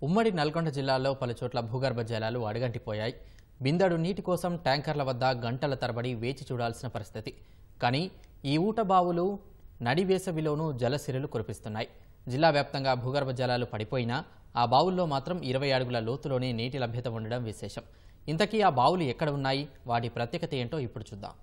ఉమ్మడి నల్గొండ జిల్లాలో పలుచోట్ల భూగర్భ జలాలు అడుగంటిపోయాయి. బిందెడు నీటి కోసం ట్యాంకర్ల వద్ద గంటల తరబడి వేచి చూడాల్సిన పరిస్థితి. కానీ ఈ ఊట బావులు నడివేసవిలోనూ జలసిరలు కురిపిస్తున్నాయి. జిల్లా వ్యాప్తంగా భూగర్భ జలాలు పడిపోయినా ఆ బావుల్లో మాత్రం 20 అడుగుల లోతులోనే నీటి లభ్యత ఉండడం విశేషం. ఇంతకీ ఆ బావులు ఎక్కడ ఉన్నాయి, వాటి ప్రత్యేకత ఏంటో ఇప్పుడు చూద్దాం.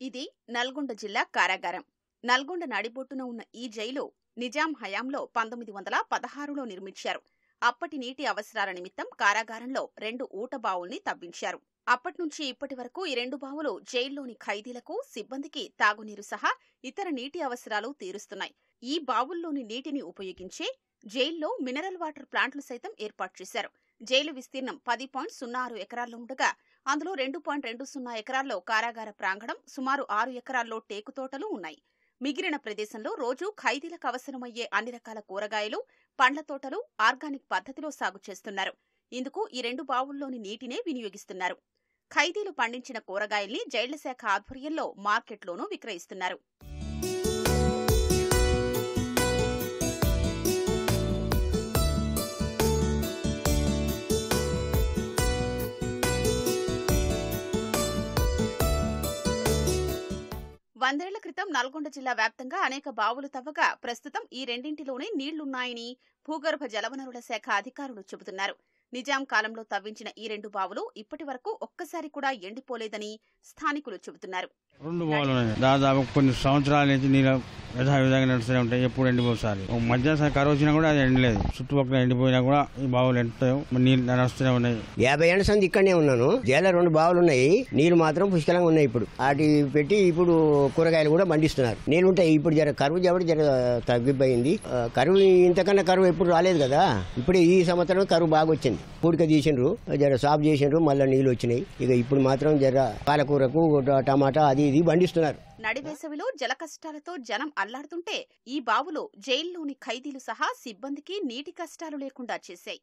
ఇది నల్గొండ జిల్లా కారాగారం. నల్గొండ నడిబొట్టున ఉన్న ఈ జైలు నిజాం హయాంలో 1916లో నిర్మించారు. అప్పటి నీటి అవసరాల నిమిత్తం కారాగారంలో 2 ఊట బావుల్ని తవ్వించారు. అప్పట్నుంచి ఇప్పటి వరకు ఈ 2 బావులు జైల్లోని ఖైదీలకు, సిబ్బందికి తాగునీరు సహా ఇతర నీటి అవసరాలు తీరుస్తున్నాయి. ఈ బావుల్లోని నీటిని ఉపయోగించే జైల్లో మినరల్ వాటర్ ప్లాంట్లు సైతం ఏర్పాటు చేశారు. జైలు విస్తీర్ణం 10.06 ఎకరాల్లో ఉండగా అందులో 2.20 ఎకరాల్లో కారాగార ప్రాంగణం, సుమారు 6 ఎకరాల్లో టేకు తోటలు ఉన్నాయి. మిగిలిన ప్రదేశంలో రోజు ఖైదీలకు అవసరమయ్యే అన్ని రకాల కూరగాయలు, పండ్ల తోటలు ఆర్గానిక్ పద్ధతిలో సాగు చేస్తున్నారు. ఇందుకు ఈ 2 బావుల్లోని నీటినే వినియోగిస్తున్నారు. ఖైదీలు పండించిన కూరగాయల్ని జైళ్ల శాఖ ఆధ్వర్యంలో మార్కెట్లోనూ విక్రయిస్తున్నారు. వందేళ్ల క్రితం నల్గొండ జిల్లా వ్యాప్తంగా అనేక బావులు తవ్వగా ప్రస్తుతం ఈ రెండింటిలోనే నీళ్లున్నాయని భూగర్భ జలవనరుల శాఖ అధికారులు చెబుతున్నారు. నిజాం కాలంలో తవ్వించిన ఈ 2 బావులు ఇప్పటి వరకు ఒక్కసారి కూడా ఎండిపోలేదని స్థానికులు చెబుతున్నారు. 2 బావులు ఉన్నాయి. దాదాపు కొన్ని సంవత్సరాల నుంచి నీళ్ళు యథావిధంగా నడుస్తూనే ఉంటాయి. ఎప్పుడు ఎండిపోసారి మధ్యాహ్నం కరువు వచ్చినా కూడా అది ఎండలేదు. చుట్టుపక్కల ఎండిపోయినా కూడా ఈ బావులు ఎండుతాయి, నీళ్ళు నడుస్తూనే ఉన్నాయి. 50 ఏళ్ల సంది ఇక్కడనే ఉన్నాను. జైల్లో 2 బావులు ఉన్నాయి. నీళ్లు మాత్రం పుష్కలంగా ఉన్నాయి. ఇప్పుడు వాటి పెట్టి ఇప్పుడు కూరగాయలు కూడా పండిస్తున్నారు. నీళ్ళు ఉంటాయి. ఇప్పుడు జర కరువు జబడి జర తగ్గిపోయింది. కరువు ఇంతకన్నా కరువు ఎప్పుడు రాలేదు కదా. ఇప్పుడు ఈ సంవత్సరం కరువు బాగా వచ్చింది. పూడిక తీసిండ్రు, జర సాఫ్ చేసిండ్రు, మళ్ళీ నీళ్ళు వచ్చినాయి. ఇక ఇప్పుడు మాత్రం జర పాలకూరకు, టమాటా అది ఇది పండిస్తున్నారు. నడివేసవిలో జల కష్టాలతో జనం అల్లాడుతుంటే ఈ బావులు జైల్లోని ఖైదీలు సహా సిబ్బందికి నీటి కష్టాలు లేకుండా చేశాయి.